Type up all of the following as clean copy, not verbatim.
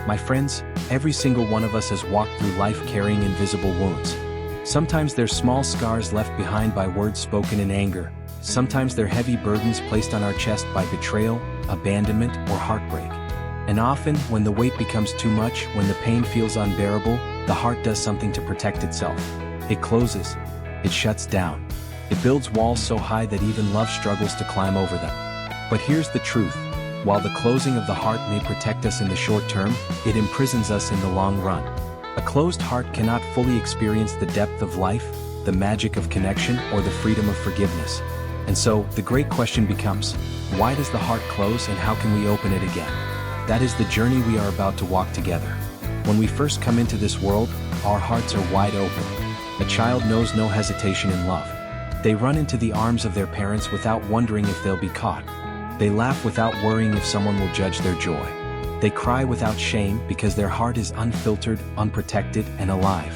My friends, every single one of us has walked through life carrying invisible wounds. Sometimes they're small scars left behind by words spoken in anger. Sometimes they're heavy burdens placed on our chest by betrayal, abandonment, or heartbreak. And often, when the weight becomes too much, when the pain feels unbearable, the heart does something to protect itself. It closes. It shuts down. It builds walls so high that even love struggles to climb over them. But here's the truth. While the closing of the heart may protect us in the short term, it imprisons us in the long run. A closed heart cannot fully experience the depth of life, the magic of connection, or the freedom of forgiveness. And so, the great question becomes, why does the heart close and how can we open it again? That is the journey we are about to walk together. When we first come into this world, our hearts are wide open. A child knows no hesitation in love. They run into the arms of their parents without wondering if they'll be caught. They laugh without worrying if someone will judge their joy. They cry without shame because their heart is unfiltered, unprotected, and alive.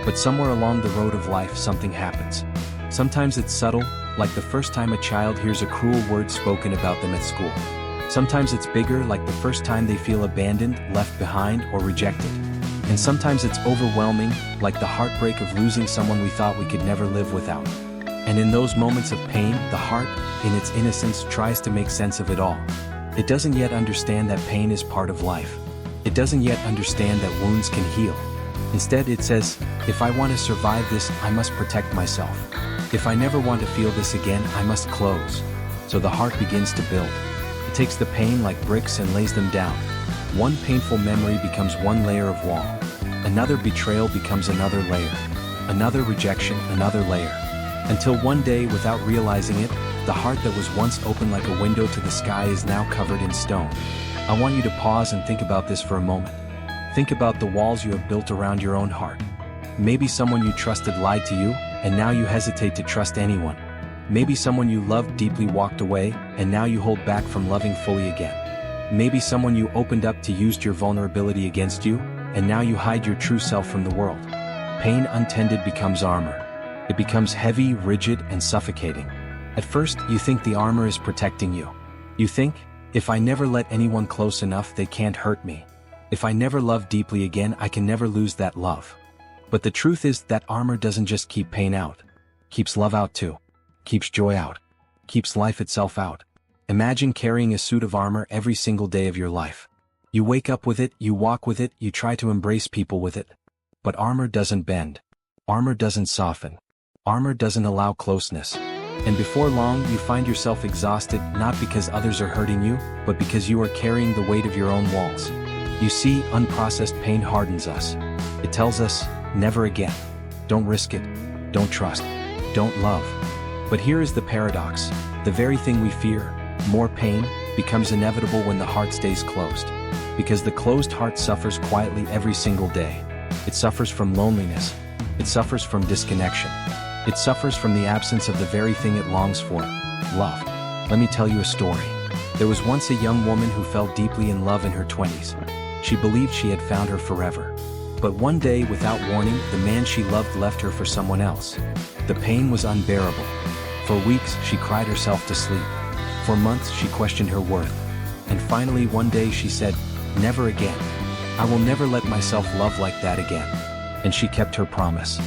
But somewhere along the road of life something happens. Sometimes it's subtle, like the first time a child hears a cruel word spoken about them at school. Sometimes it's bigger, like the first time they feel abandoned, left behind, or rejected. And sometimes it's overwhelming, like the heartbreak of losing someone we thought we could never live without. And in those moments of pain, the heart, in its innocence, tries to make sense of it all. It doesn't yet understand that pain is part of life. It doesn't yet understand that wounds can heal. Instead, it says, if I want to survive this, I must protect myself. If I never want to feel this again, I must close. So the heart begins to build. It takes the pain like bricks and lays them down. One painful memory becomes one layer of wall. Another betrayal becomes another layer. Another rejection, another layer. Until one day, without realizing it, the heart that was once open like a window to the sky is now covered in stone. I want you to pause and think about this for a moment. Think about the walls you have built around your own heart. Maybe someone you trusted lied to you, and now you hesitate to trust anyone. Maybe someone you loved deeply walked away, and now you hold back from loving fully again. Maybe someone you opened up to used your vulnerability against you, and now you hide your true self from the world. Pain untended becomes armor. It becomes heavy, rigid, and suffocating. At first, you think the armor is protecting you. You think, if I never let anyone close enough, they can't hurt me. If I never love deeply again, I can never lose that love. But the truth is that armor doesn't just keep pain out. Keeps love out too. Keeps joy out. Keeps life itself out. Imagine carrying a suit of armor every single day of your life. You wake up with it, you walk with it, you try to embrace people with it. But armor doesn't bend. Armor doesn't soften. Armor doesn't allow closeness. And before long, you find yourself exhausted, not because others are hurting you, but because you are carrying the weight of your own walls. You see, unprocessed pain hardens us. It tells us, never again. Don't risk it. Don't trust. Don't love. But here is the paradox. The very thing we fear, more pain, becomes inevitable when the heart stays closed. Because the closed heart suffers quietly every single day. It suffers from loneliness. It suffers from disconnection. It suffers from the absence of the very thing it longs for, love. Let me tell you a story. There was once a young woman who fell deeply in love in her 20s. She believed she had found her forever. But one day, without warning, the man she loved left her for someone else. The pain was unbearable. For weeks, she cried herself to sleep. For months, she questioned her worth. And finally, one day she said, never again. I will never let myself love like that again. And she kept her promise.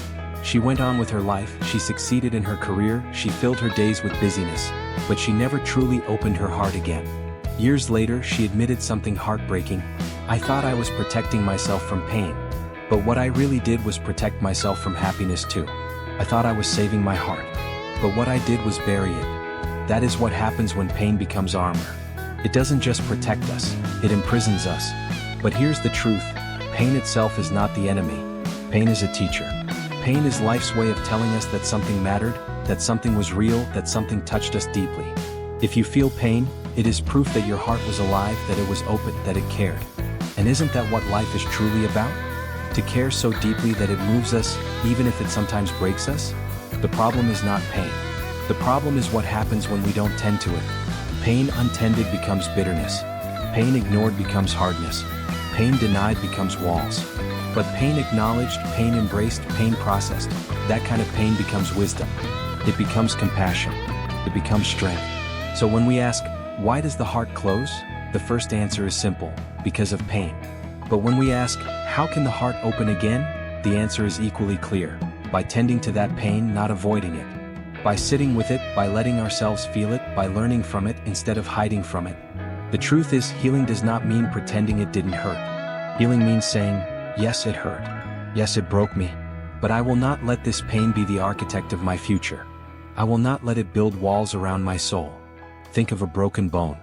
She went on with her life, she succeeded in her career, she filled her days with busyness, but she never truly opened her heart again. Years later, she admitted something heartbreaking. I thought I was protecting myself from pain. But what I really did was protect myself from happiness too. I thought I was saving my heart. But what I did was bury it. That is what happens when pain becomes armor. It doesn't just protect us, it imprisons us. But here's the truth, pain itself is not the enemy. Pain is a teacher. Pain is life's way of telling us that something mattered, that something was real, that something touched us deeply. If you feel pain, it is proof that your heart was alive, that it was open, that it cared. And isn't that what life is truly about? To care so deeply that it moves us, even if it sometimes breaks us? The problem is not pain. The problem is what happens when we don't tend to it. Pain untended becomes bitterness. Pain ignored becomes hardness. Pain denied becomes walls. But pain acknowledged, pain embraced, pain processed, that kind of pain becomes wisdom. It becomes compassion. It becomes strength. So when we ask, why does the heart close? The first answer is simple, because of pain. But when we ask, how can the heart open again? The answer is equally clear. By tending to that pain, not avoiding it. By sitting with it, by letting ourselves feel it, by learning from it instead of hiding from it. The truth is, healing does not mean pretending it didn't hurt. Healing means saying, yes, it hurt. Yes, it broke me. But I will not let this pain be the architect of my future. I will not let it build walls around my soul. Think of a broken bone.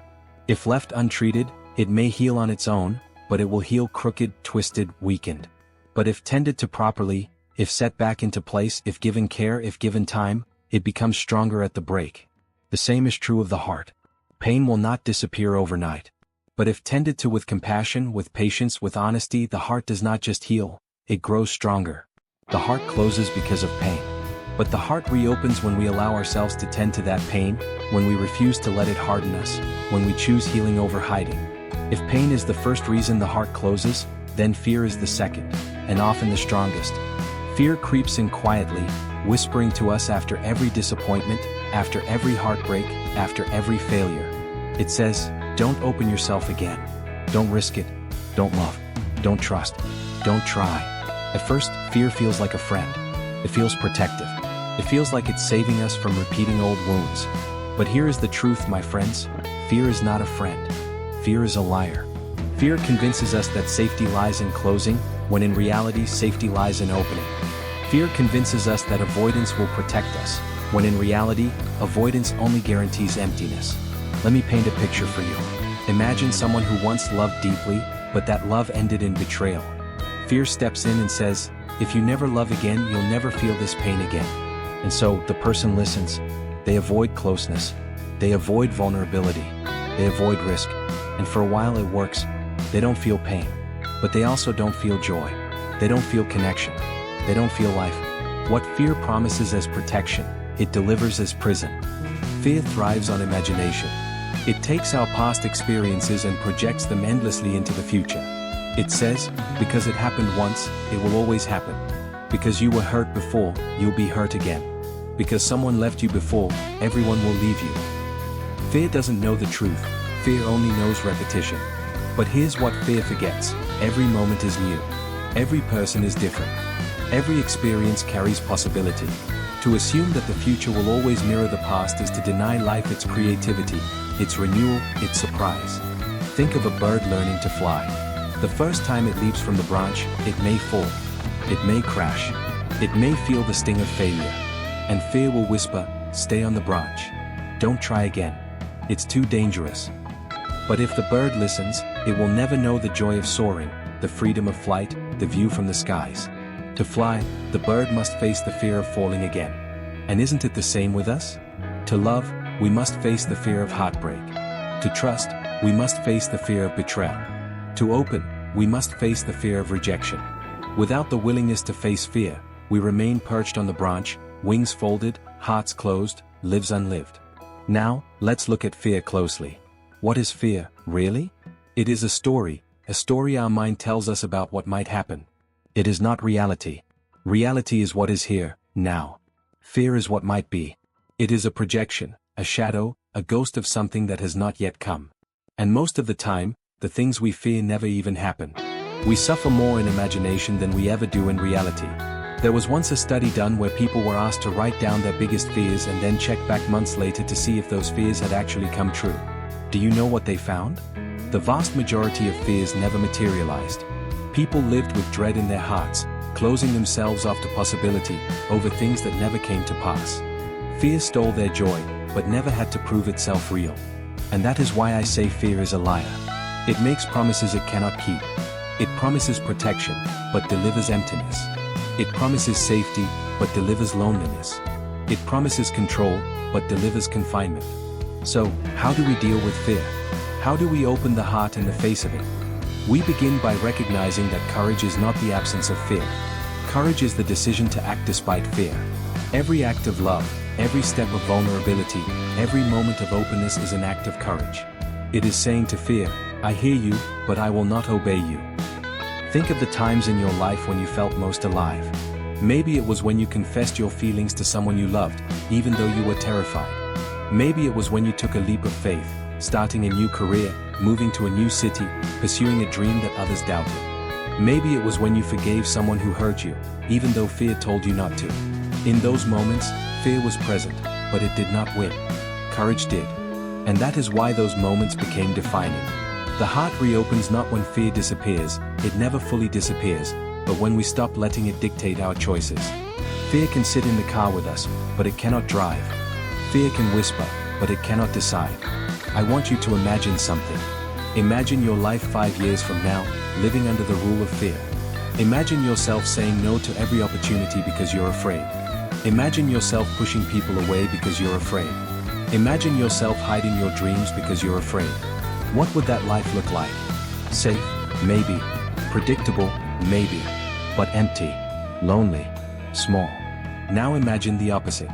If left untreated, it may heal on its own, but it will heal crooked, twisted, weakened. But if tended to properly, if set back into place, if given care, if given time, it becomes stronger at the break. The same is true of the heart. Pain will not disappear overnight. But if tended to with compassion, with patience, with honesty, the heart does not just heal, it grows stronger. The heart closes because of pain. But the heart reopens when we allow ourselves to tend to that pain, when we refuse to let it harden us, when we choose healing over hiding. If pain is the first reason the heart closes, then fear is the second, and often the strongest. Fear creeps in quietly, whispering to us after every disappointment, after every heartbreak, after every failure. It says, don't open yourself again. Don't risk it. Don't love. Don't trust. Don't try. At first, fear feels like a friend. It feels protective. It feels like it's saving us from repeating old wounds. But here is the truth, my friends. Fear is not a friend. Fear is a liar. Fear convinces us that safety lies in closing, when in reality safety lies in opening. Fear convinces us that avoidance will protect us, when in reality, avoidance only guarantees emptiness. Let me paint a picture for you. Imagine someone who once loved deeply, but that love ended in betrayal. Fear steps in and says, if you never love again, you'll never feel this pain again. And so, the person listens. They avoid closeness. They avoid vulnerability. They avoid risk. And for a while it works. They don't feel pain. But they also don't feel joy. They don't feel connection. They don't feel life. What fear promises as protection, it delivers as prison. Fear thrives on imagination. It takes our past experiences and projects them endlessly into the future. It says, because it happened once, it will always happen. Because you were hurt before, you'll be hurt again. Because someone left you before, everyone will leave you. Fear doesn't know the truth. Fear only knows repetition. But here's what fear forgets. Every moment is new. Every person is different. Every experience carries possibility. To assume that the future will always mirror the past is to deny life its creativity, its renewal, its surprise. Think of a bird learning to fly. The first time it leaps from the branch, it may fall. It may crash. It may feel the sting of failure. And fear will whisper, stay on the branch. Don't try again. It's too dangerous. But if the bird listens, it will never know the joy of soaring, the freedom of flight, the view from the skies. To fly, the bird must face the fear of falling again. And isn't it the same with us? To love, we must face the fear of heartbreak. To trust, we must face the fear of betrayal. To open, we must face the fear of rejection. Without the willingness to face fear, we remain perched on the branch, wings folded, hearts closed, lives unlived. Now, let's look at fear closely. What is fear, really? It is a story our mind tells us about what might happen. It is not reality. Reality is what is here, now. Fear is what might be. It is a projection, a shadow, a ghost of something that has not yet come. And most of the time, the things we fear never even happen. We suffer more in imagination than we ever do in reality. There was once a study done where people were asked to write down their biggest fears and then check back months later to see if those fears had actually come true. Do you know what they found? The vast majority of fears never materialized. People lived with dread in their hearts, closing themselves off to possibility, over things that never came to pass. Fear stole their joy, but never had to prove itself real. And that is why I say fear is a liar. It makes promises it cannot keep. It promises protection, but delivers emptiness. It promises safety, but delivers loneliness. It promises control, but delivers confinement. So, how do we deal with fear? How do we open the heart in the face of it? We begin by recognizing that courage is not the absence of fear. Courage is the decision to act despite fear. Every act of love, every step of vulnerability, every moment of openness is an act of courage. It is saying to fear, I hear you, but I will not obey you. Think of the times in your life when you felt most alive. Maybe it was when you confessed your feelings to someone you loved, even though you were terrified. Maybe it was when you took a leap of faith, starting a new career, moving to a new city, pursuing a dream that others doubted. Maybe it was when you forgave someone who hurt you, even though fear told you not to. In those moments, fear was present, but it did not win. Courage did. And that is why those moments became defining. The heart reopens not when fear disappears, it never fully disappears, but when we stop letting it dictate our choices. Fear can sit in the car with us, but it cannot drive. Fear can whisper, but it cannot decide. I want you to imagine something. Imagine your life 5 years from now, living under the rule of fear. Imagine yourself saying no to every opportunity because you're afraid. Imagine yourself pushing people away because you're afraid. Imagine yourself hiding your dreams because you're afraid. What would that life look like? Safe? Maybe. Predictable? Maybe. But empty. Lonely. Small. Now imagine the opposite.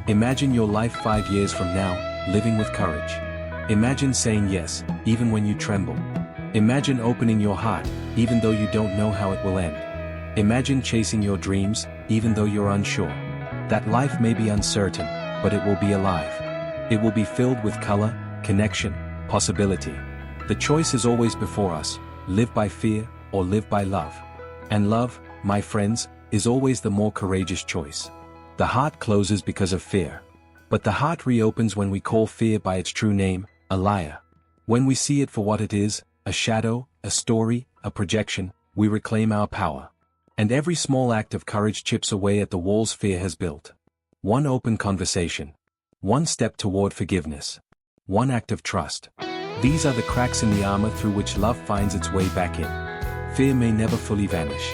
Imagine your life 5 years from now, living with courage. Imagine saying yes, even when you tremble. Imagine opening your heart, even though you don't know how it will end. Imagine chasing your dreams, even though you're unsure. That life may be uncertain, but it will be alive. It will be filled with color, connection, possibility. The choice is always before us, live by fear, or live by love. And love, my friends, is always the more courageous choice. The heart closes because of fear. But the heart reopens when we call fear by its true name, a liar. When we see it for what it is, a shadow, a story, a projection, we reclaim our power. And every small act of courage chips away at the walls fear has built. One open conversation. One step toward forgiveness. One act of trust. These are the cracks in the armor through which love finds its way back in. Fear may never fully vanish.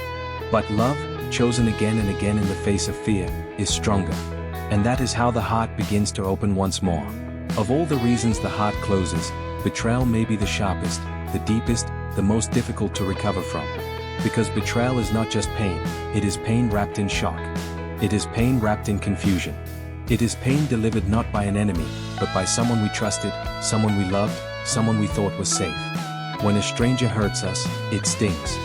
But love, chosen again and again in the face of fear, is stronger. And that is how the heart begins to open once more. Of all the reasons the heart closes, betrayal may be the sharpest, the deepest, the most difficult to recover from. Because betrayal is not just pain, it is pain wrapped in shock. It is pain wrapped in confusion. It is pain delivered not by an enemy, but by someone we trusted, someone we loved, someone we thought was safe. When a stranger hurts us, it stings.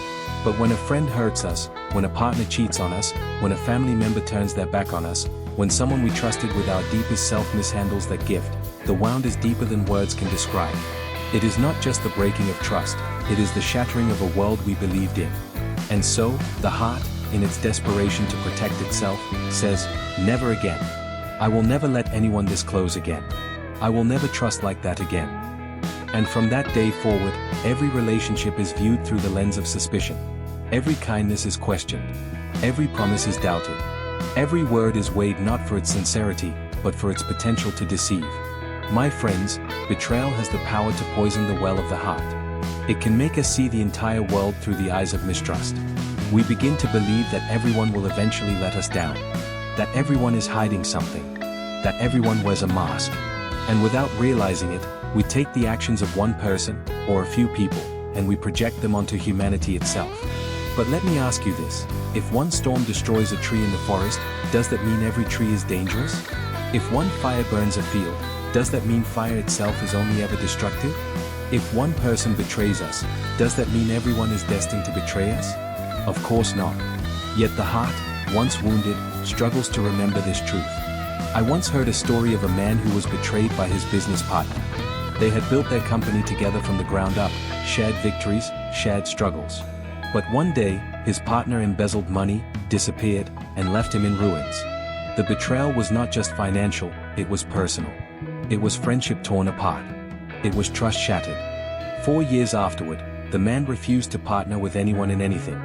But when a friend hurts us, when a partner cheats on us, when a family member turns their back on us, when someone we trusted with our deepest self mishandles that gift, the wound is deeper than words can describe. It is not just the breaking of trust, it is the shattering of a world we believed in. And so, the heart, in its desperation to protect itself, says, never again. I will never let anyone this close again. I will never trust like that again. And from that day forward, every relationship is viewed through the lens of suspicion. Every kindness is questioned. Every promise is doubted. Every word is weighed not for its sincerity, but for its potential to deceive. My friends, betrayal has the power to poison the well of the heart. It can make us see the entire world through the eyes of mistrust. We begin to believe that everyone will eventually let us down. That everyone is hiding something. That everyone wears a mask. And without realizing it, we take the actions of one person, or a few people, and we project them onto humanity itself. But let me ask you this, if one storm destroys a tree in the forest, does that mean every tree is dangerous? If one fire burns a field, does that mean fire itself is only ever destructive? If one person betrays us, does that mean everyone is destined to betray us? Of course not. Yet the heart, once wounded, struggles to remember this truth. I once heard a story of a man who was betrayed by his business partner. They had built their company together from the ground up, shared victories, shared struggles. But one day, his partner embezzled money, disappeared, and left him in ruins. The betrayal was not just financial, it was personal. It was friendship torn apart. It was trust shattered. 4 years afterward, the man refused to partner with anyone in anything.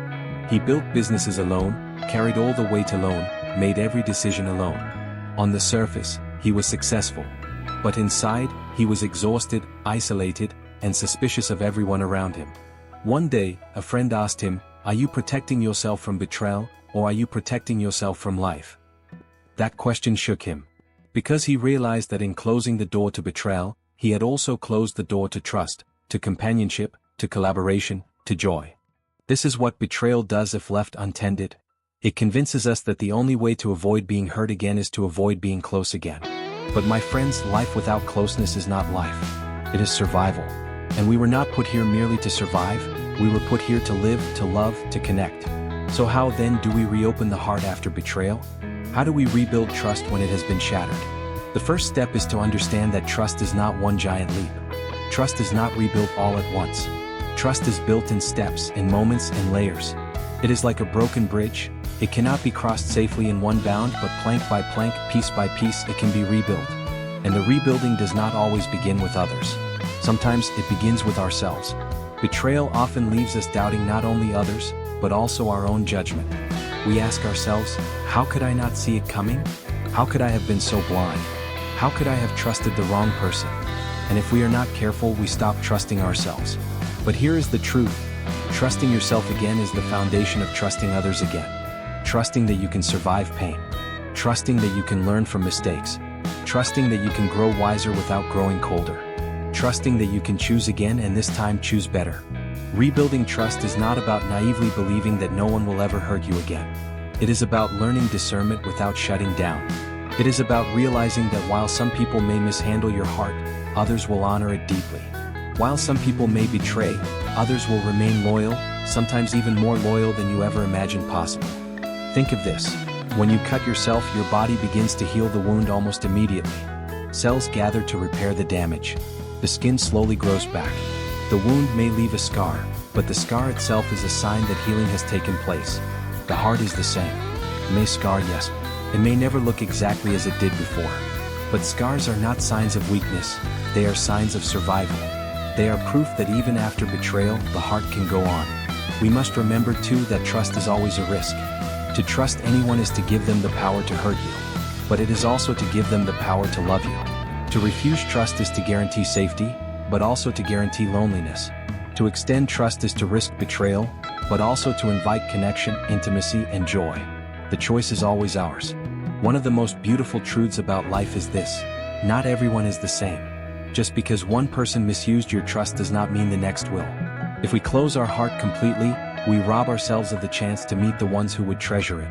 He built businesses alone, carried all the weight alone, made every decision alone. On the surface, he was successful. But inside, he was exhausted, isolated, and suspicious of everyone around him. One day, a friend asked him, "Are you protecting yourself from betrayal, or are you protecting yourself from life?" That question shook him. Because he realized that in closing the door to betrayal, he had also closed the door to trust, to companionship, to collaboration, to joy. This is what betrayal does if left untended. It convinces us that the only way to avoid being hurt again is to avoid being close again. But my friends, life without closeness is not life. It is survival. And we were not put here merely to survive, we were put here to live, to love, to connect. So how then do we reopen the heart after betrayal? How do we rebuild trust when it has been shattered? The first step is to understand that trust is not one giant leap. Trust is not rebuilt all at once. Trust is built in steps, in moments, in layers. It is like a broken bridge. It cannot be crossed safely in one bound, but plank by plank, piece by piece, it can be rebuilt. And the rebuilding does not always begin with others. Sometimes it begins with ourselves. Betrayal often leaves us doubting not only others, but also our own judgment. We ask ourselves, how could I not see it coming? How could I have been so blind? How could I have trusted the wrong person? And if we are not careful, we stop trusting ourselves. But here is the truth. Trusting yourself again is the foundation of trusting others again. Trusting that you can survive pain. Trusting that you can learn from mistakes. Trusting that you can grow wiser without growing colder. Trusting that you can choose again, and this time choose better. Rebuilding trust is not about naively believing that no one will ever hurt you again. It is about learning discernment without shutting down. It is about realizing that while some people may mishandle your heart, others will honor it deeply. While some people may betray, others will remain loyal, sometimes even more loyal than you ever imagined possible. Think of this. When you cut yourself, your body begins to heal the wound almost immediately. Cells gather to repair the damage. The skin slowly grows back. The wound may leave a scar, but the scar itself is a sign that healing has taken place. The heart is the same. It may scar, yes. It may never look exactly as it did before. But scars are not signs of weakness. They are signs of survival. They are proof that even after betrayal, the heart can go on. We must remember too that trust is always a risk. To trust anyone is to give them the power to hurt you. But it is also to give them the power to love you. To refuse trust is to guarantee safety, but also to guarantee loneliness. To extend trust is to risk betrayal, but also to invite connection, intimacy, and joy. The choice is always ours. One of the most beautiful truths about life is this: not everyone is the same. Just because one person misused your trust does not mean the next will. If we close our heart completely, we rob ourselves of the chance to meet the ones who would treasure it.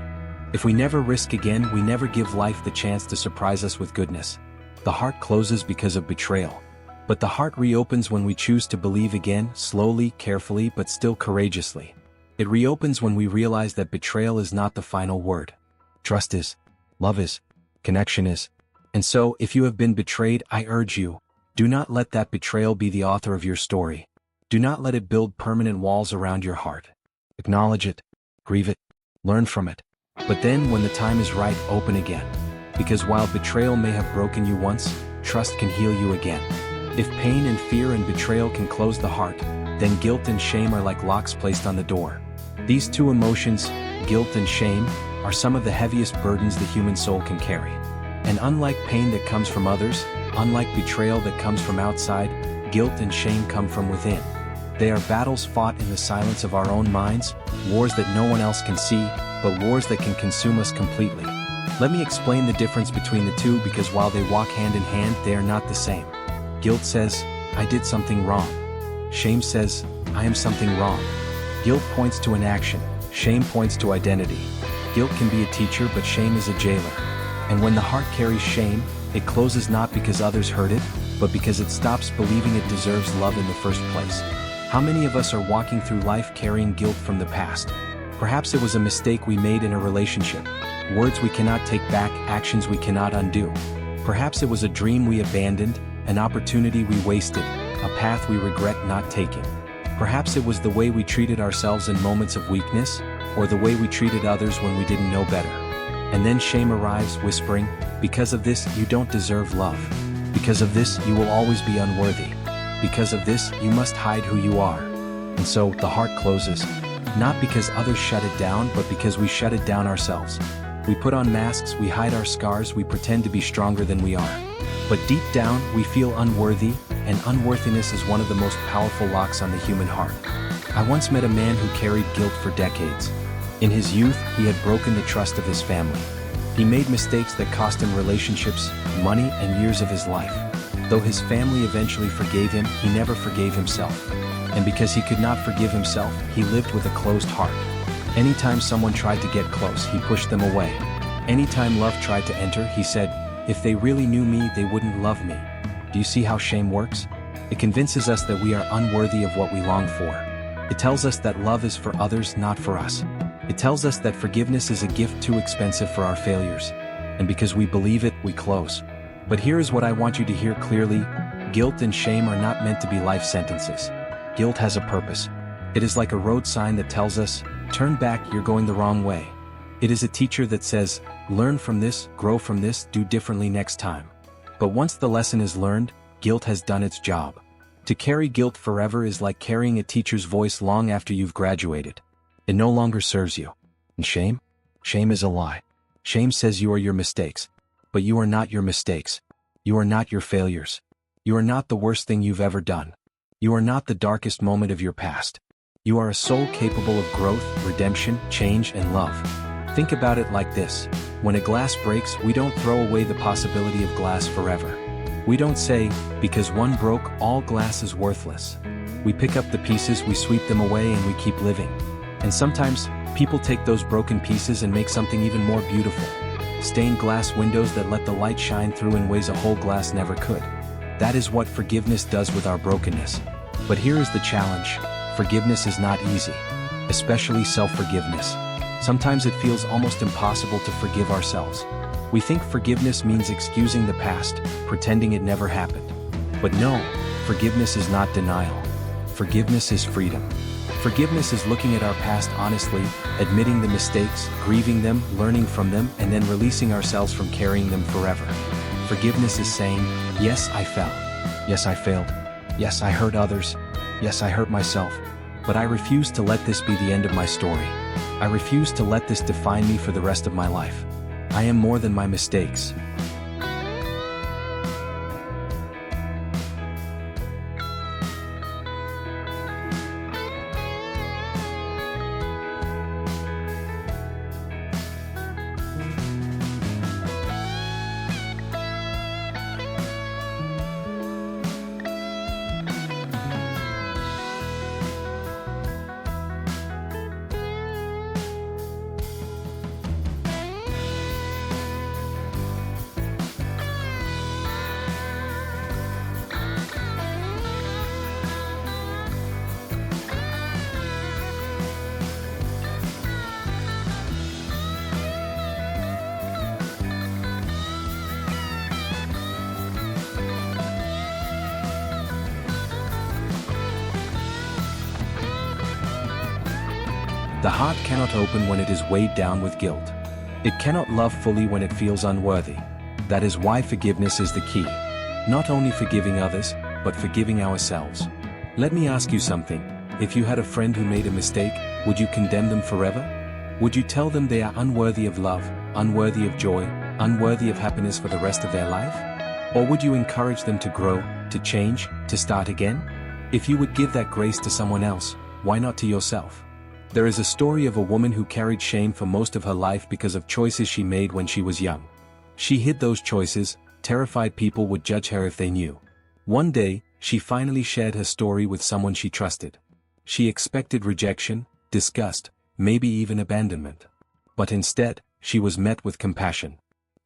If we never risk again, we never give life the chance to surprise us with goodness. The heart closes because of betrayal. But the heart reopens when we choose to believe again, slowly, carefully, but still courageously. It reopens when we realize that betrayal is not the final word. Trust is, love is, connection is. And so, if you have been betrayed, I urge you, do not let that betrayal be the author of your story. Do not let it build permanent walls around your heart. Acknowledge it, grieve it, learn from it. But then, when the time is right, open again. Because while betrayal may have broken you once, trust can heal you again. If pain and fear and betrayal can close the heart, then guilt and shame are like locks placed on the door. These two emotions, guilt and shame, are some of the heaviest burdens the human soul can carry. And unlike pain that comes from others, unlike betrayal that comes from outside, guilt and shame come from within. They are battles fought in the silence of our own minds, wars that no one else can see, but wars that can consume us completely. Let me explain the difference between the two, because while they walk hand in hand, they are not the same. Guilt says, I did something wrong. Shame says, I am something wrong. Guilt points to an action, shame points to identity. Guilt can be a teacher, but shame is a jailer. And when the heart carries shame, it closes not because others hurt it, but because it stops believing it deserves love in the first place. How many of us are walking through life carrying guilt from the past? Perhaps it was a mistake we made in a relationship, words we cannot take back, actions we cannot undo. Perhaps it was a dream we abandoned, an opportunity we wasted, a path we regret not taking. Perhaps it was the way we treated ourselves in moments of weakness, or the way we treated others when we didn't know better. And then shame arrives, whispering, because of this, you don't deserve love. Because of this, you will always be unworthy. Because of this, you must hide who you are. And so, the heart closes. Not because others shut it down, but because we shut it down ourselves. We put on masks, we hide our scars, we pretend to be stronger than we are. But deep down, we feel unworthy, and unworthiness is one of the most powerful locks on the human heart. I once met a man who carried guilt for decades. In his youth, he had broken the trust of his family. He made mistakes that cost him relationships, money, and years of his life. Though his family eventually forgave him, he never forgave himself. And because he could not forgive himself, he lived with a closed heart. Anytime someone tried to get close, he pushed them away. Anytime love tried to enter, he said, if they really knew me, they wouldn't love me. Do you see how shame works? It convinces us that we are unworthy of what we long for. It tells us that love is for others, not for us. It tells us that forgiveness is a gift too expensive for our failures. And because we believe it, we close. But here is what I want you to hear clearly. Guilt and shame are not meant to be life sentences. guilt has a purpose. It is like a road sign that tells us, turn back, you're going the wrong way. It is a teacher that says, learn from this, grow from this, do differently next time. But once the lesson is learned, guilt has done its job. To carry guilt forever is like carrying a teacher's voice long after you've graduated. It no longer serves you. And shame? Shame is a lie. Shame says you are your mistakes. But you are not your mistakes. You are not your failures. You are not the worst thing you've ever done. You are not the darkest moment of your past. You are a soul capable of growth, redemption, change, and love. Think about it like this. When a glass breaks, we don't throw away the possibility of glass forever. We don't say, because one broke, all glass is worthless. We pick up the pieces, we sweep them away, and we keep living. And sometimes, people take those broken pieces and make something even more beautiful. Stained glass windows that let the light shine through in ways a whole glass never could. That is what forgiveness does with our brokenness. But here is the challenge. Forgiveness is not easy. Especially self-forgiveness. Sometimes it feels almost impossible to forgive ourselves. We think forgiveness means excusing the past, pretending it never happened. But no, forgiveness is not denial. Forgiveness is freedom. Forgiveness is looking at our past honestly, admitting the mistakes, grieving them, learning from them, and then releasing ourselves from carrying them forever. Forgiveness is saying, yes, I fell. Yes, I failed. Yes, I hurt others. Yes, I hurt myself. But I refuse to let this be the end of my story. I refuse to let this define me for the rest of my life. I am more than my mistakes. The heart cannot open when it is weighed down with guilt. It cannot love fully when it feels unworthy. That is why forgiveness is the key. Not only forgiving others, but forgiving ourselves. Let me ask you something. If you had a friend who made a mistake, would you condemn them forever? Would you tell them they are unworthy of love, unworthy of joy, unworthy of happiness for the rest of their life? Or would you encourage them to grow, to change, to start again? If you would give that grace to someone else, why not to yourself? There is a story of a woman who carried shame for most of her life because of choices she made when she was young. She hid those choices, terrified people would judge her if they knew. One day, she finally shared her story with someone she trusted. She expected rejection, disgust, maybe even abandonment. But instead, she was met with compassion.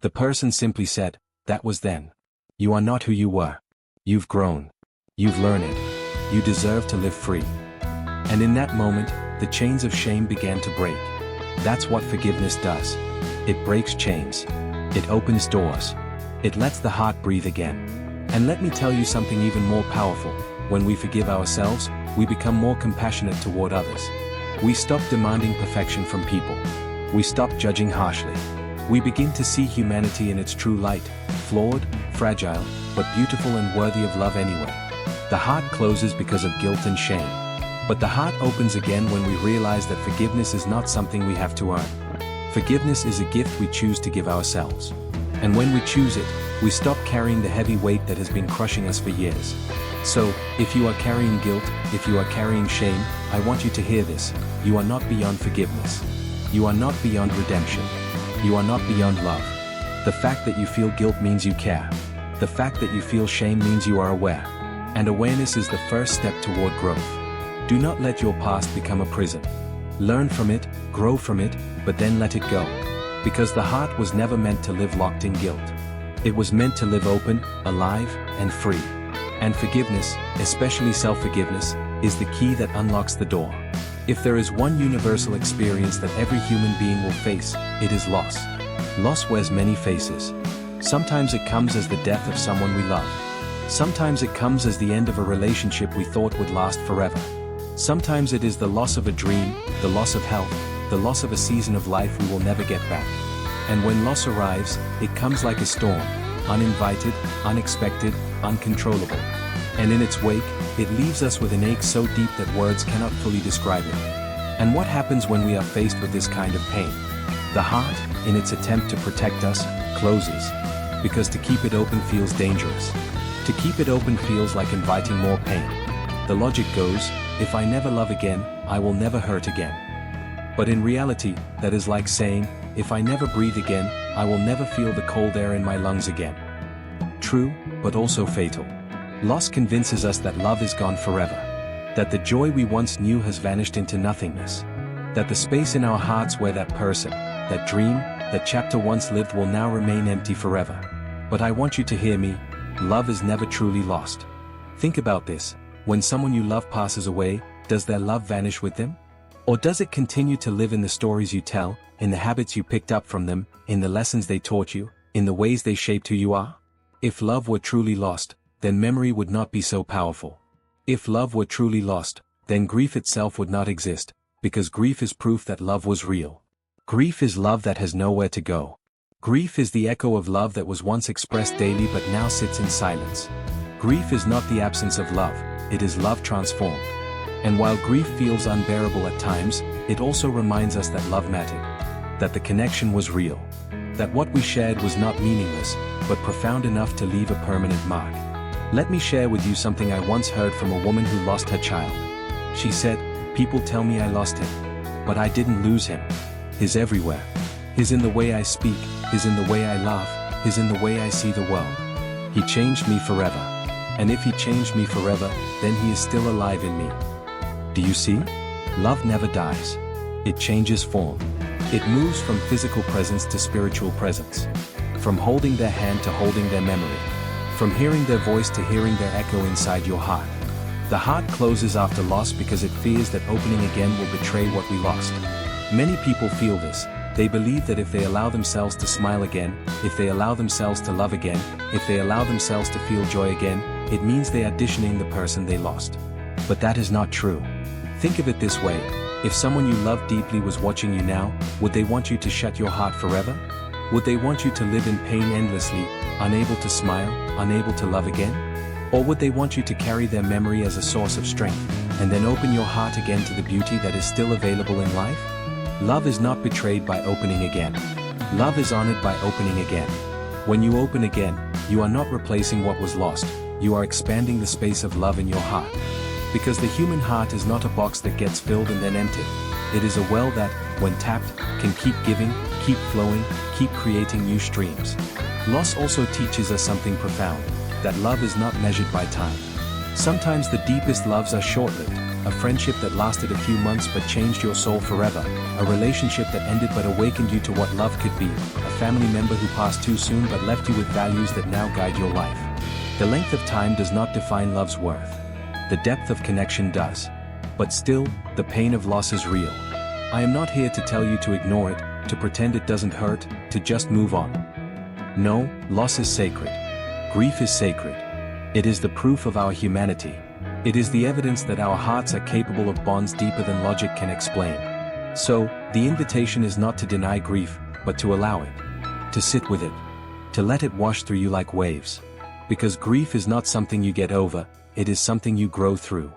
The person simply said, "That was then. You are not who you were. You've grown. You've learned. You deserve to live free." And in that moment, the chains of shame began to break. That's what forgiveness does. It breaks chains. It opens doors. It lets the heart breathe again. And let me tell you something even more powerful. When we forgive ourselves, we become more compassionate toward others. We stop demanding perfection from people. We stop judging harshly. We begin to see humanity in its true light, flawed, fragile, but beautiful and worthy of love anyway. The heart closes because of guilt and shame. But the heart opens again when we realize that forgiveness is not something we have to earn. Forgiveness is a gift we choose to give ourselves. And when we choose it, we stop carrying the heavy weight that has been crushing us for years. So, if you are carrying guilt, if you are carrying shame, I want you to hear this. You are not beyond forgiveness. You are not beyond redemption. You are not beyond love. The fact that you feel guilt means you care. The fact that you feel shame means you are aware. And awareness is the first step toward growth. Do not let your past become a prison. Learn from it, grow from it, but then let it go. Because the heart was never meant to live locked in guilt. It was meant to live open, alive, and free. And forgiveness, especially self-forgiveness, is the key that unlocks the door. If there is one universal experience that every human being will face, it is loss. Loss wears many faces. Sometimes it comes as the death of someone we love. Sometimes it comes as the end of a relationship we thought would last forever. Sometimes it is the loss of a dream, the loss of health, the loss of a season of life we will never get back. And when loss arrives, it comes like a storm, uninvited, unexpected, uncontrollable. And in its wake, it leaves us with an ache so deep that words cannot fully describe it. And what happens when we are faced with this kind of pain? The heart, in its attempt to protect us, closes. Because to keep it open feels dangerous. To keep it open feels like inviting more pain. The logic goes, if I never love again, I will never hurt again. But in reality, that is like saying, if I never breathe again, I will never feel the cold air in my lungs again. True, but also fatal. Loss convinces us that love is gone forever. That the joy we once knew has vanished into nothingness. That the space in our hearts where that person, that dream, that chapter once lived will now remain empty forever. But I want you to hear me, love is never truly lost. Think about this, when someone you love passes away, does their love vanish with them? Or does it continue to live in the stories you tell, in the habits you picked up from them, in the lessons they taught you, in the ways they shaped who you are? If love were truly lost, then memory would not be so powerful. If love were truly lost, then grief itself would not exist, because grief is proof that love was real. Grief is love that has nowhere to go. Grief is the echo of love that was once expressed daily but now sits in silence. Grief is not the absence of love, it is love transformed. And while grief feels unbearable at times, it also reminds us that love mattered. That the connection was real. That what we shared was not meaningless, but profound enough to leave a permanent mark. Let me share with you something I once heard from a woman who lost her child. She said, "People tell me I lost him. But I didn't lose him. He's everywhere. He's in the way I speak, he's in the way I laugh, he's in the way I see the world. He changed me forever. And if he changed me forever, then he is still alive in me." Do you see? Love never dies. It changes form. It moves from physical presence to spiritual presence. From holding their hand to holding their memory. From hearing their voice to hearing their echo inside your heart. The heart closes after loss because it fears that opening again will betray what we lost. Many people feel this. They believe that if they allow themselves to smile again, if they allow themselves to love again, if they allow themselves to feel joy again, it means they are auditioning the person they lost. But that is not true. Think of it this way, if someone you love deeply was watching you now, would they want you to shut your heart forever? Would they want you to live in pain endlessly, unable to smile, unable to love again? Or would they want you to carry their memory as a source of strength, and then open your heart again to the beauty that is still available in life? Love is not betrayed by opening again. Love is honored by opening again. When you open again, you are not replacing what was lost, you are expanding the space of love in your heart. Because the human heart is not a box that gets filled and then emptied. It is a well that, when tapped, can keep giving, keep flowing, keep creating new streams. Loss also teaches us something profound, that love is not measured by time. Sometimes the deepest loves are short-lived, a friendship that lasted a few months but changed your soul forever, a relationship that ended but awakened you to what love could be, a family member who passed too soon but left you with values that now guide your life. The length of time does not define love's worth. The depth of connection does. But still, the pain of loss is real. I am not here to tell you to ignore it, to pretend it doesn't hurt, to just move on. No, loss is sacred. Grief is sacred. It is the proof of our humanity. It is the evidence that our hearts are capable of bonds deeper than logic can explain. So, the invitation is not to deny grief, but to allow it. To sit with it. To let it wash through you like waves. Because grief is not something you get over, it is something you grow through.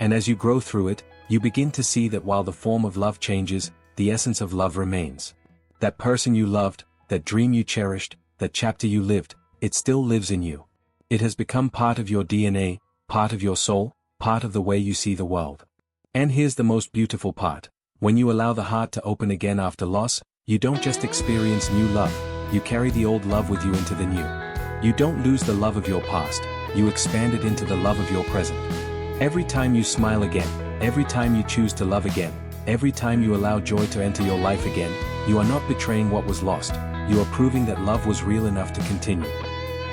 And as you grow through it, you begin to see that while the form of love changes, the essence of love remains. That person you loved, that dream you cherished, that chapter you lived, it still lives in you. It has become part of your DNA, part of your soul, part of the way you see the world. And here's the most beautiful part. When you allow the heart to open again after loss, you don't just experience new love, you carry the old love with you into the new. You don't lose the love of your past, you expand it into the love of your present. Every time you smile again, every time you choose to love again, every time you allow joy to enter your life again, you are not betraying what was lost, you are proving that love was real enough to continue.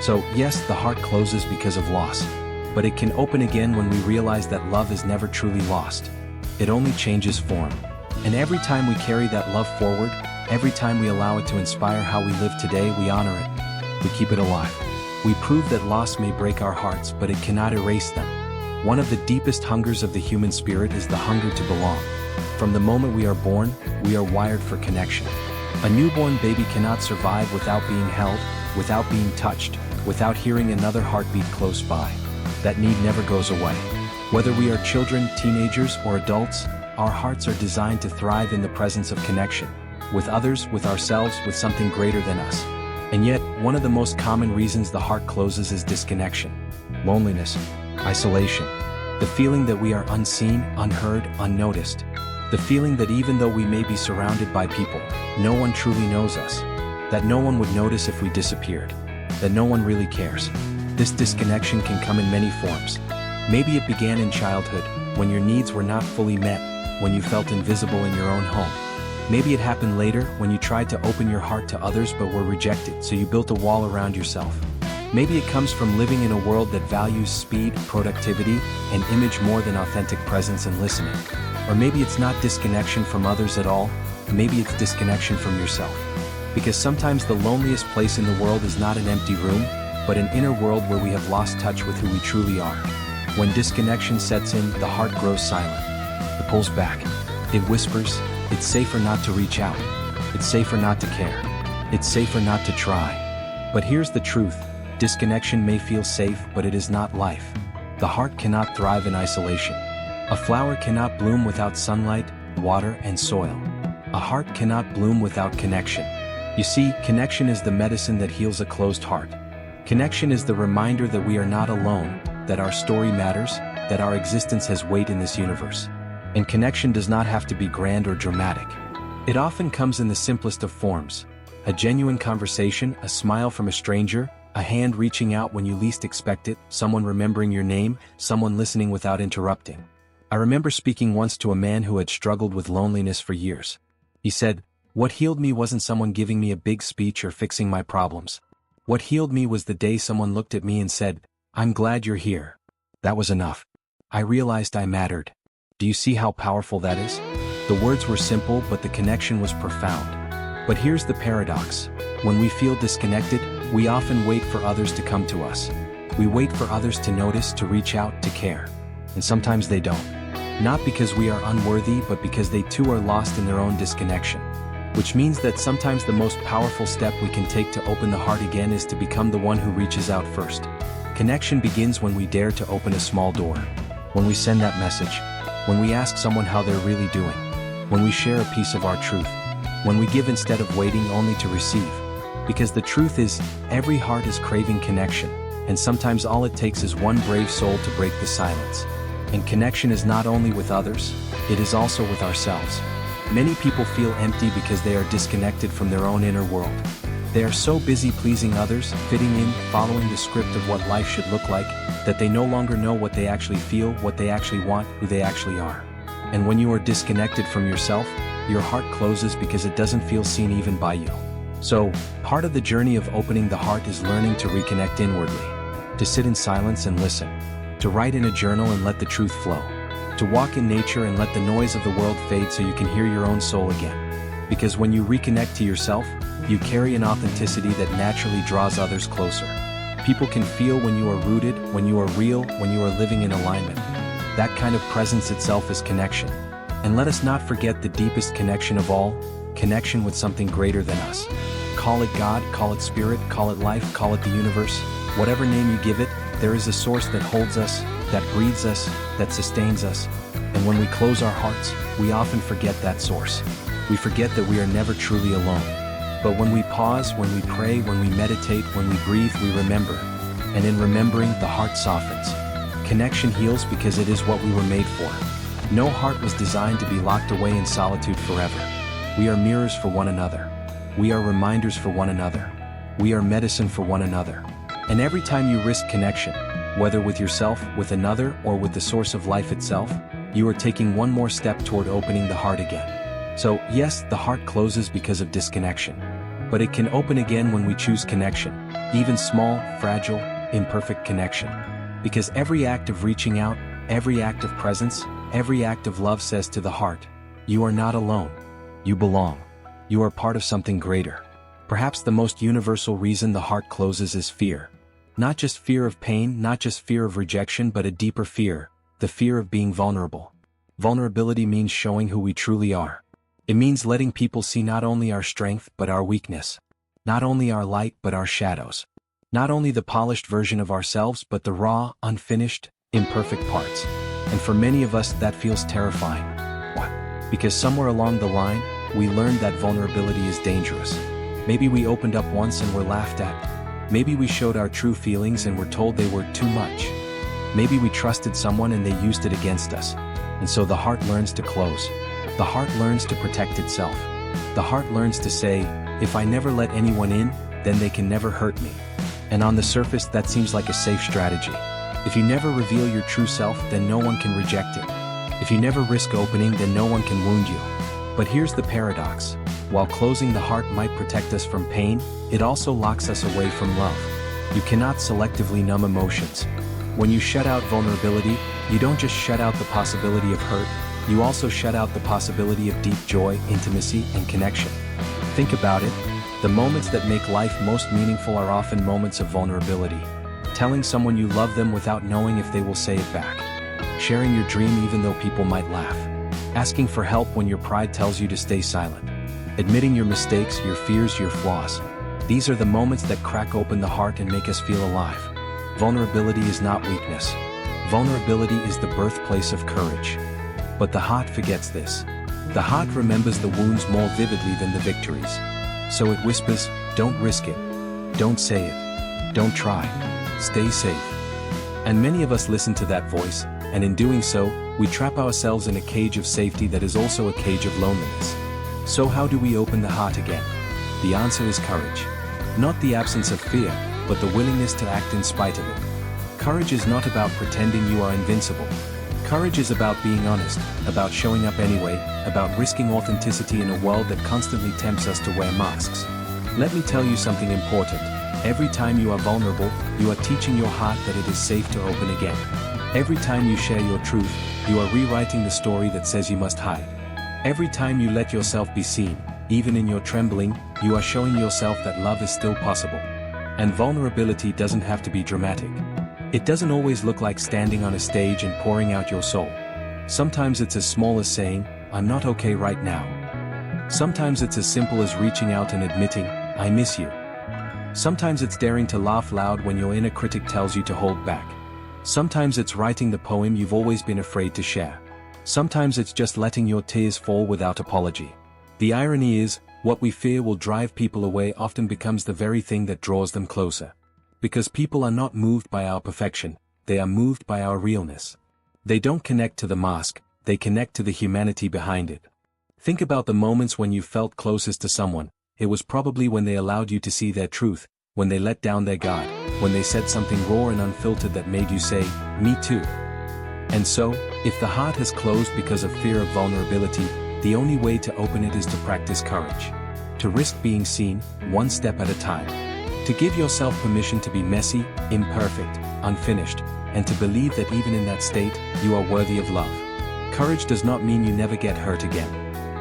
So, yes, the heart closes because of loss. But it can open again when we realize that love is never truly lost. It only changes form. And every time we carry that love forward, every time we allow it to inspire how we live today, we honor it. We keep it alive. We prove that loss may break our hearts, but it cannot erase them. One of the deepest hungers of the human spirit is the hunger to belong. From the moment we are born, we are wired for connection. A newborn baby cannot survive without being held, without being touched, without hearing another heartbeat close by. That need never goes away. Whether we are children, teenagers, or adults, our hearts are designed to thrive in the presence of connection. With others, with ourselves, with something greater than us. And yet, one of the most common reasons the heart closes is disconnection. Loneliness, isolation. The feeling that we are unseen, unheard, unnoticed. The feeling that even though we may be surrounded by people, no one truly knows us. That no one would notice if we disappeared. That no one really cares. This disconnection can come in many forms. Maybe it began in childhood, when your needs were not fully met, when you felt invisible in your own home. Maybe it happened later, when you tried to open your heart to others but were rejected, so you built a wall around yourself. Maybe it comes from living in a world that values speed, productivity, and image more than authentic presence and listening. Or maybe it's not disconnection from others at all, maybe it's disconnection from yourself. Because sometimes the loneliest place in the world is not an empty room, but an inner world where we have lost touch with who we truly are. When disconnection sets in, the heart grows silent. It pulls back. It whispers, it's safer not to reach out. It's safer not to care. It's safer not to try. But here's the truth. Disconnection may feel safe, but it is not life. The heart cannot thrive in isolation. A flower cannot bloom without sunlight, water, and soil. A heart cannot bloom without connection. You see, connection is the medicine that heals a closed heart. Connection is the reminder that we are not alone, that our story matters, that our existence has weight in this universe. And connection does not have to be grand or dramatic. It often comes in the simplest of forms. A genuine conversation, a smile from a stranger, a hand reaching out when you least expect it, someone remembering your name, someone listening without interrupting. I remember speaking once to a man who had struggled with loneliness for years. He said, "What healed me wasn't someone giving me a big speech or fixing my problems. What healed me was the day someone looked at me and said, 'I'm glad you're here.' That was enough. I realized I mattered." Do you see how powerful that is? The words were simple, but the connection was profound. But here's the paradox. When we feel disconnected, we often wait for others to come to us. We wait for others to notice, to reach out, to care. And sometimes they don't. Not because we are unworthy, but because they too are lost in their own disconnection. Which means that sometimes the most powerful step we can take to open the heart again is to become the one who reaches out first. Connection begins when we dare to open a small door. When we send that message. When we ask someone how they're really doing. When we share a piece of our truth. When we give instead of waiting only to receive. Because the truth is, every heart is craving connection, and sometimes all it takes is one brave soul to break the silence. And connection is not only with others, it is also with ourselves. Many people feel empty because they are disconnected from their own inner world. They are so busy pleasing others, fitting in, following the script of what life should look like, that they no longer know what they actually feel, what they actually want, who they actually are. And when you are disconnected from yourself, your heart closes because it doesn't feel seen even by you. So, part of the journey of opening the heart is learning to reconnect inwardly. To sit in silence and listen. To write in a journal and let the truth flow. To walk in nature and let the noise of the world fade so you can hear your own soul again. Because when you reconnect to yourself, you carry an authenticity that naturally draws others closer. People can feel when you are rooted, when you are real, when you are living in alignment. That kind of presence itself is connection. And let us not forget the deepest connection of all, connection with something greater than us. Call it God, call it spirit, call it life, call it the universe. Whatever name you give it, there is a source that holds us, that breathes us, that sustains us. And when we close our hearts, we often forget that source. We forget that we are never truly alone. But when we pause, when we pray, when we meditate, when we breathe, we remember. And in remembering, the heart softens. Connection heals because it is what we were made for. No heart was designed to be locked away in solitude forever. We are mirrors for one another. We are reminders for one another. We are medicine for one another. And every time you risk connection, whether with yourself, with another, or with the source of life itself, you are taking one more step toward opening the heart again. So, yes, the heart closes because of disconnection. But it can open again when we choose connection, even small, fragile, imperfect connection. Because every act of reaching out, every act of presence, every act of love says to the heart, you are not alone. You belong. You are part of something greater. Perhaps the most universal reason the heart closes is fear. Not just fear of pain, not just fear of rejection, but a deeper fear, the fear of being vulnerable. Vulnerability means showing who we truly are. It means letting people see not only our strength but our weakness. Not only our light but our shadows. Not only the polished version of ourselves but the raw, unfinished, imperfect parts. And for many of us that feels terrifying. Why? Because somewhere along the line, we learned that vulnerability is dangerous. Maybe we opened up once and were laughed at. Maybe we showed our true feelings and were told they were too much. Maybe we trusted someone and they used it against us. And so the heart learns to close. The heart learns to protect itself. The heart learns to say, if I never let anyone in, then they can never hurt me. And on the surface that seems like a safe strategy. If you never reveal your true self, then no one can reject it. If you never risk opening, then no one can wound you. But here's the paradox. While closing the heart might protect us from pain, it also locks us away from love. You cannot selectively numb emotions. When you shut out vulnerability, you don't just shut out the possibility of hurt, you also shut out the possibility of deep joy, intimacy, and connection. Think about it. The moments that make life most meaningful are often moments of vulnerability. Telling someone you love them without knowing if they will say it back. Sharing your dream even though people might laugh. Asking for help when your pride tells you to stay silent. Admitting your mistakes, your fears, your flaws. These are the moments that crack open the heart and make us feel alive. Vulnerability is not weakness. Vulnerability is the birthplace of courage. But the heart forgets this. The heart remembers the wounds more vividly than the victories. So it whispers, don't risk it. Don't say it. Don't try. Stay safe. And many of us listen to that voice, and in doing so, we trap ourselves in a cage of safety that is also a cage of loneliness. So how do we open the heart again? The answer is courage. Not the absence of fear, but the willingness to act in spite of it. Courage is not about pretending you are invincible. Courage is about being honest, about showing up anyway, about risking authenticity in a world that constantly tempts us to wear masks. Let me tell you something important. Every time you are vulnerable, you are teaching your heart that it is safe to open again. Every time you share your truth, you are rewriting the story that says you must hide. Every time you let yourself be seen, even in your trembling, you are showing yourself that love is still possible. And vulnerability doesn't have to be dramatic. It doesn't always look like standing on a stage and pouring out your soul. Sometimes it's as small as saying, I'm not okay right now. Sometimes it's as simple as reaching out and admitting, I miss you. Sometimes it's daring to laugh loud when your inner critic tells you to hold back. Sometimes it's writing the poem you've always been afraid to share. Sometimes it's just letting your tears fall without apology. The irony is, what we fear will drive people away often becomes the very thing that draws them closer. Because people are not moved by our perfection, they are moved by our realness. They don't connect to the mask, they connect to the humanity behind it. Think about the moments when you felt closest to someone. It was probably when they allowed you to see their truth, when they let down their guard, when they said something raw and unfiltered that made you say, me too. And so, if the heart has closed because of fear of vulnerability, the only way to open it is to practice courage. To risk being seen, one step at a time. To give yourself permission to be messy, imperfect, unfinished, and to believe that even in that state, you are worthy of love. Courage does not mean you never get hurt again.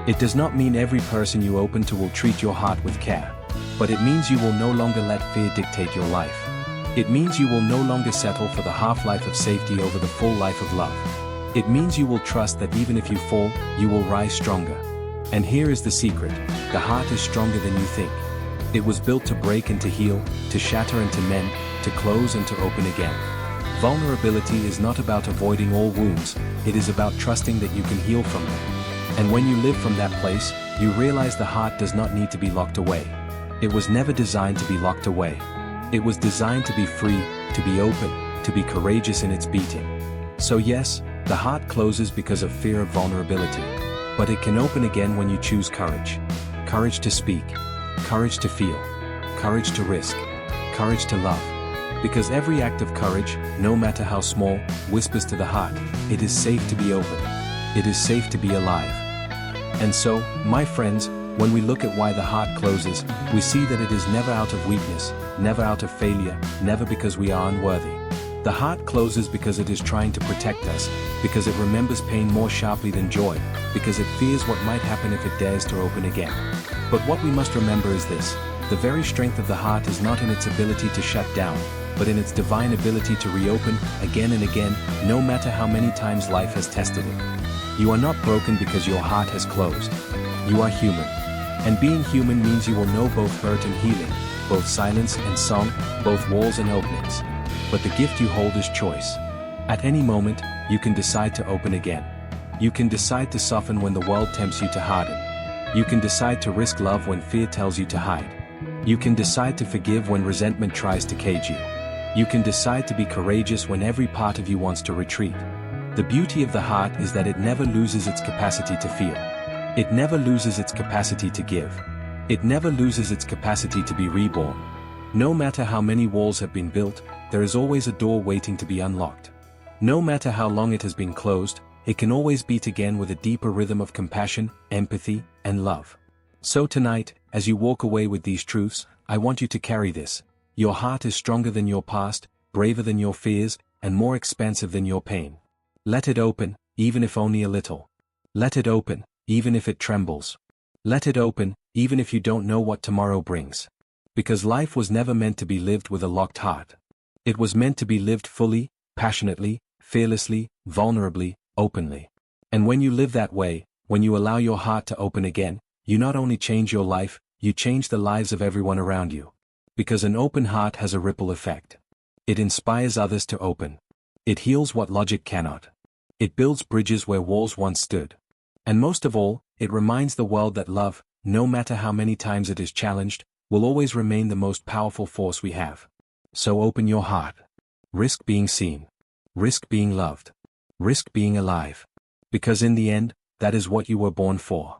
It does not mean every person you open to will treat your heart with care. But it means you will no longer let fear dictate your life. It means you will no longer settle for the half-life of safety over the full life of love. It means you will trust that even if you fall, you will rise stronger. And here is the secret, the heart is stronger than you think. It was built to break and to heal, to shatter and to mend, to close and to open again. Vulnerability is not about avoiding all wounds, it is about trusting that you can heal from them. And when you live from that place, you realize the heart does not need to be locked away. It was never designed to be locked away. It was designed to be free, to be open, to be courageous in its beating. So yes, the heart closes because of fear of vulnerability. But it can open again when you choose courage. Courage to speak. Courage to feel. Courage to risk. Courage to love. Because every act of courage, no matter how small, whispers to the heart, it is safe to be open. It is safe to be alive. And so, my friends, when we look at why the heart closes, we see that it is never out of weakness, never out of failure, never because we are unworthy. The heart closes because it is trying to protect us, because it remembers pain more sharply than joy, because it fears what might happen if it dares to open again. But what we must remember is this: the very strength of the heart is not in its ability to shut down, but in its divine ability to reopen, again and again, no matter how many times life has tested it. You are not broken because your heart has closed. You are human. And being human means you will know both hurt and healing, both silence and song, both walls and openings. But the gift you hold is choice. At any moment, you can decide to open again. You can decide to soften when the world tempts you to harden. You can decide to risk love when fear tells you to hide. You can decide to forgive when resentment tries to cage you. You can decide to be courageous when every part of you wants to retreat. The beauty of the heart is that it never loses its capacity to feel. It never loses its capacity to give. It never loses its capacity to be reborn. No matter how many walls have been built, there is always a door waiting to be unlocked. No matter how long it has been closed, it can always beat again with a deeper rhythm of compassion, empathy, and love. So tonight, as you walk away with these truths, I want you to carry this. Your heart is stronger than your past, braver than your fears, and more expansive than your pain. Let it open, even if only a little. Let it open, even if it trembles. Let it open, even if you don't know what tomorrow brings. Because life was never meant to be lived with a locked heart. It was meant to be lived fully, passionately, fearlessly, vulnerably, openly. And when you live that way, when you allow your heart to open again, you not only change your life, you change the lives of everyone around you. Because an open heart has a ripple effect. It inspires others to open. It heals what logic cannot. It builds bridges where walls once stood. And most of all, it reminds the world that love, no matter how many times it is challenged, will always remain the most powerful force we have. So open your heart. Risk being seen. Risk being loved. Risk being alive. Because in the end, that is what you were born for.